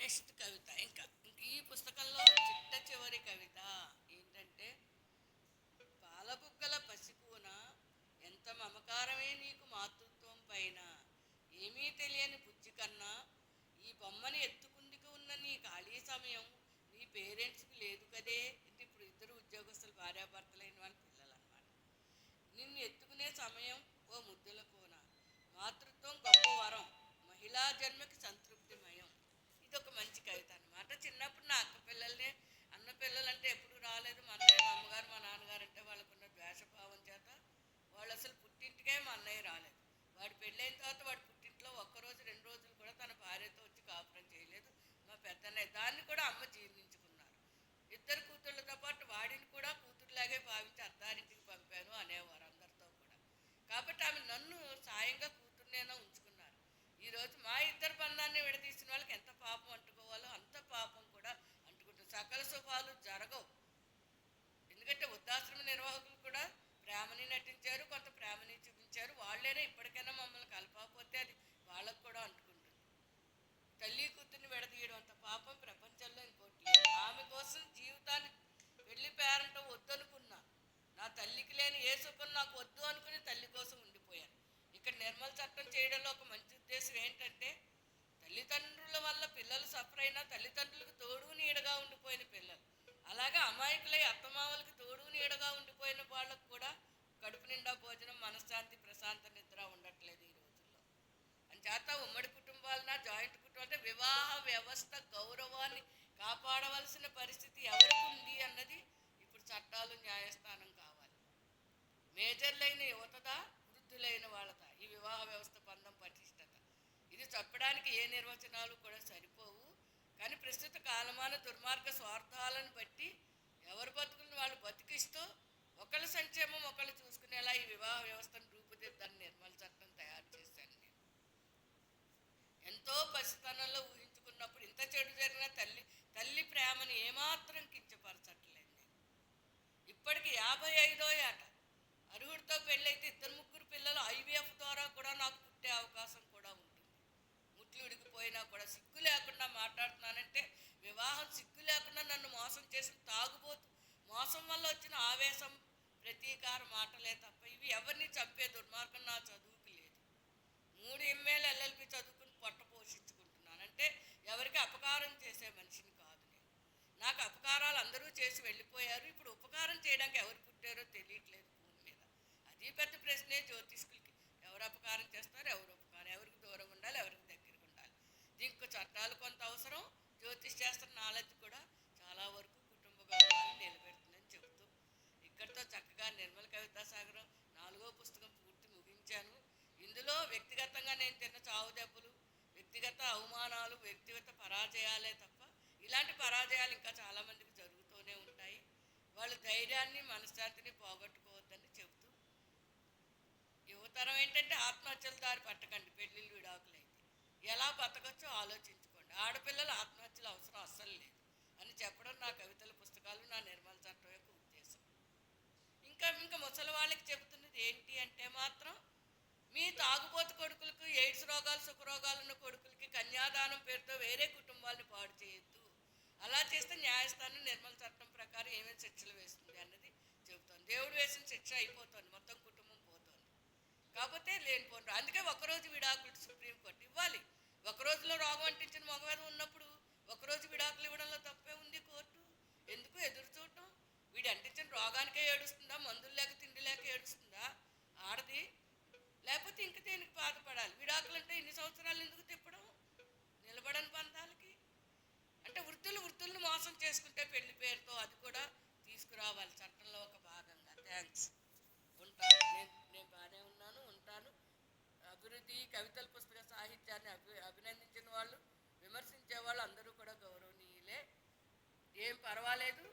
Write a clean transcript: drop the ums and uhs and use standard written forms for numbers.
Next కవిత. ఇంక ఈ పుస్తకంలో చిట్ట చివరి కవిత ఏంటంటే, పాలబుగ్గల పసికూన ఎంత మమకారమే నీకు మాతృత్వం పైన, ఏమీ తెలియని బుజ్జి కన్నా ఈ బొమ్మని ఎత్తుకుందుకు ఉన్న నీ ఖాళీ సమయం నీ పేరెంట్స్కి లేదు కదే. అంటే ఇప్పుడు ఇద్దరు ఉద్యోగస్తులు భార్యాభర్తలైన వాళ్ళ పిల్లలు అనమాట. నిన్ను ఎత్తుకునే సమయం ఓ ముద్దుల కూన, మాతృత్వం గొప్ప వరం, మహిళా జన్మకి సంతృప్తిమయం. ఇది ఒక మంచి కవిత అనమాట. చిన్నప్పుడు నా అక్క పిల్లల్ని, అన్న పిల్లలంటే ఎప్పుడు రాలేదు. మా అన్నయ్య, మా అమ్మగారు, మా నాన్నగారు అంటే వాళ్ళకున్న ద్వేషభావం చేత వాళ్ళు అసలు పుట్టింటికే మా అన్నయ్య రాలేదు. వాడు పెళ్ళైన తర్వాత వాడు పుట్టింట్లో ఒక్కరోజు 2 రోజులు కూడా తన భార్యతో వచ్చి కాపురం చేయలేదు. మా పెద్దన్నయ్య దాన్ని కూడా అమ్మ జీర్ణించుకున్నారు. ఇద్దరు కూతుళ్ళతో పాటు వాడిని కూడా కూతురులాగే భావించి అత్తారింటికి పంపాను అనేవారు అందరితో కూడా. కాబట్టి ఆమె నన్ను సాయంగా కూతుర్నేనో ఉంచుకున్నారు. ఈరోజు మా ఇద్దరు బంధాన్ని విడదీసిన వాళ్ళకి ఎంత పాపం అంటుకోవాలో అంత పాపం కూడా అంటుకుంటుంది. సకల శుభాలు జరగవు. ఎందుకంటే వృద్ధాశ్రమ నిర్వాహకులు కూడా ప్రేమని నటించారు, కొంత ప్రేమని చూపించారు. వాళ్ళైనా ఇప్పటికైనా మమ్మల్ని కలపకపోతే అది వాళ్ళకు కూడా అంటుకుంటుంది. తల్లి కూతుర్ని విడదీయడం అంత పాపం ప్రపంచంలో ఇంకోటి లేదు. ఆమె కోసం జీవితాన్ని పెళ్లి పేరంటం వద్దనుకున్నా, నా తల్లికి లేని ఏ సుఖం నాకు వద్దు అనుకుని తల్లి కోసం ఉండిపోయాను. ఇక్కడ నిర్మల చట్టం చేయడంలో ఒక మంచి ఉద్దేశం ఏంటంటే, తల్లిదండ్రుల వల్ల పిల్లలు సఫర్ అయినా తల్లిదండ్రులకు తోడు నీడగా ఉండిపోయిన పిల్లలు, అలాగే అమాయకులై అత్తమామలకి తోడు నీడగా ఉండిపోయిన వాళ్ళకు కూడా కడుపు నిండా భోజనం, మనశ్శాంతి, ప్రశాంత నిద్ర ఉండట్లేదు ఈ రోజుల్లో. అంచేత ఉమ్మడి కుటుంబాలన్నా జాయింట్ కుటుంబం అంటే వివాహ వ్యవస్థ గౌరవాన్ని కాపాడవలసిన పరిస్థితి ఎవరికి ఉంది అన్నది ఇప్పుడు చట్టాలు, న్యాయస్థానం కావాలి. మేజర్లైన యువతదా, వృద్ధులైన వాళ్ళదా ఈ వివాహ వ్యవస్థ బంధం పటిష్టత? ఇది చెప్పడానికి ఏ నిర్వచనాలు కూడా సరిపోవు. కానీ ప్రస్తుత కాలమాన దుర్మార్గ స్వార్థాలను బట్టి ఎవరి బతుకులను వాళ్ళు బతికిస్తూ ఒకళ్ళ సంక్షేమం ఒకళ్ళు చూసుకునేలా ఈ వివాహ వ్యవస్థను రూపుదిద్దని నిర్మల చట్టం తయారు చేశాను నేను. ఎంతో పసితనంలో ఊహించుకున్నప్పుడు ఇంత చెడు జరిగిన తల్లి ప్రేమని ఏమాత్రం కించపరచట్లేదు నేను. ఇప్పటికి 55వ ఏట అర్హుడితో పెళ్ళైతే 2-3 పిల్లలు IVF ద్వారా కూడా నాకు పుట్టే అవకాశం కూడా ఉంటుంది. ముట్లు ఉడికిపోయినా కూడా సిగ్గు లేకుండా మాట్లాడుతున్నానంటే, వివాహం సిగ్గు లేకుండా నన్ను మోసం చేసిన తాగుబోతు మోసం వల్ల వచ్చిన ఆవేశం, ప్రతీకార మాటలే తప్ప ఇవి ఎవరిని చంపే దుర్మార్గం నా చదువుకి లేదు. 3 MA LLB చదువుకుని పొట్ట పోషించుకుంటున్నానంటే ఎవరికి అపకారం చేసే మనిషిని కాదు నేను. నాకు అపకారాలు అందరూ చేసి వెళ్ళిపోయారు. ఇప్పుడు ఉపకారం చేయడానికి ఎవరు పుట్టారో తెలియట్లేదు భూమి మీద. అది పెద్ద ప్రశ్నే జ్యోతిష్కులకి. ఎవరు అపకారం చేస్తారు, ఎవరు ఉపకారం, ఎవరికి దూరంగా ఉండాలి, ఎవరికి దగ్గరగా ఉండాలి. దీనికి చట్టాలు కొంత అవసరం. జ్యోతిష్ శాస్త్ర నాలెడ్జ్ కూడా చాలా వరకు కుటుంబ గౌరవాన్ని నిలబెడుతుందని చెబుతూ ఇక్కడితో చక్కగా నిర్మల కవితా సాగరం 4వ పుస్తకం పూర్తి ముగించాను. ఇందులో వ్యక్తిగతంగా నేను తిన్న చావు దెబ్బలు, వ్యక్తిగత అవమానాలు, వ్యక్తిగత పరాజయాలే తప్ప ఇలాంటి పరాజయాలు ఇంకా చాలామందికి జరుగుతూనే ఉంటాయి. వాళ్ళు ధైర్యాన్ని, మనశ్శాంతిని పోగొట్టుకోవద్దని చెబుతూ, యువతరం ఏంటంటే ఆత్మహత్యల దారి పట్టకండి. పెళ్ళిళ్ళు, విడాకులు అయితే ఎలా బతకచ్చో ఆలోచించుకోండి. ఆడపిల్లలు ఆత్మహత్యలు అవసరం అస్సలు లేదు అని చెప్పడం నా కవితల పుస్తకాలు, నా నిర్మల చట్టం యొక్క ఉద్దేశం. ఇంకా ముసలి వాళ్ళకి చెబుతున్నది ఏంటి అంటే మాత్రం, మీ తాగుబోతు కొడుకులకు, ఎయిడ్స్ రోగాలు, సుఖరోగాలు ఉన్న కొడుకులకి కన్యాదానం పేరుతో వేరే కుటుంబాలను పాడు చేయొద్దు. అలా చేస్తే న్యాయస్థానం నిర్మల చట్టం ప్రకారం ఏమేమి శిక్షలు వేస్తుంది అన్నది చెబుతోంది. దేవుడు వేసిన శిక్ష అయిపోతుంది, మొత్తం కుటుంబం పోతుంది. కాకపోతే లేనిపోండి. అందుకే ఒకరోజు విడాకులు సుప్రీంకోర్టు ఇవ్వాలి. ఒక రోజులో రోగం అంటించిన మగవారు ఉన్నప్పుడు ఒకరోజు విడాకులు ఇవ్వడంలో తప్పే ఉంది. కోర్టు ఎందుకు ఎదురు చూడటం? వీడు అంటించిన రోగానికే ఏడుస్తుందా, మందులు లేక తిండి లేక ఏడుస్తుందా ఆడది? లేకపోతే ఇంక దేనికి బాధపడాలి? విడాకులు అంటే ఇన్ని సంవత్సరాలు ఎందుకు తిప్పడం నిలబడని బంధాలకి? అంటే వృద్ధులను మోసం చేసుకుంటే పెళ్లి పేరుతో అది కూడా తీసుకురావాలి చట్టంలో ఒక భాగంగా. థ్యాంక్స్. ఉంటాను. నేను బాగానే ఉన్నాను, ఉంటాను. అభివృద్ధి కవితల పుస్తక సాహిత్యాన్ని అభినందించిన వాళ్ళు, విమర్శించే వాళ్ళు అందరూ కూడా గౌరవనీయులే. ఏం పర్వాలేదు.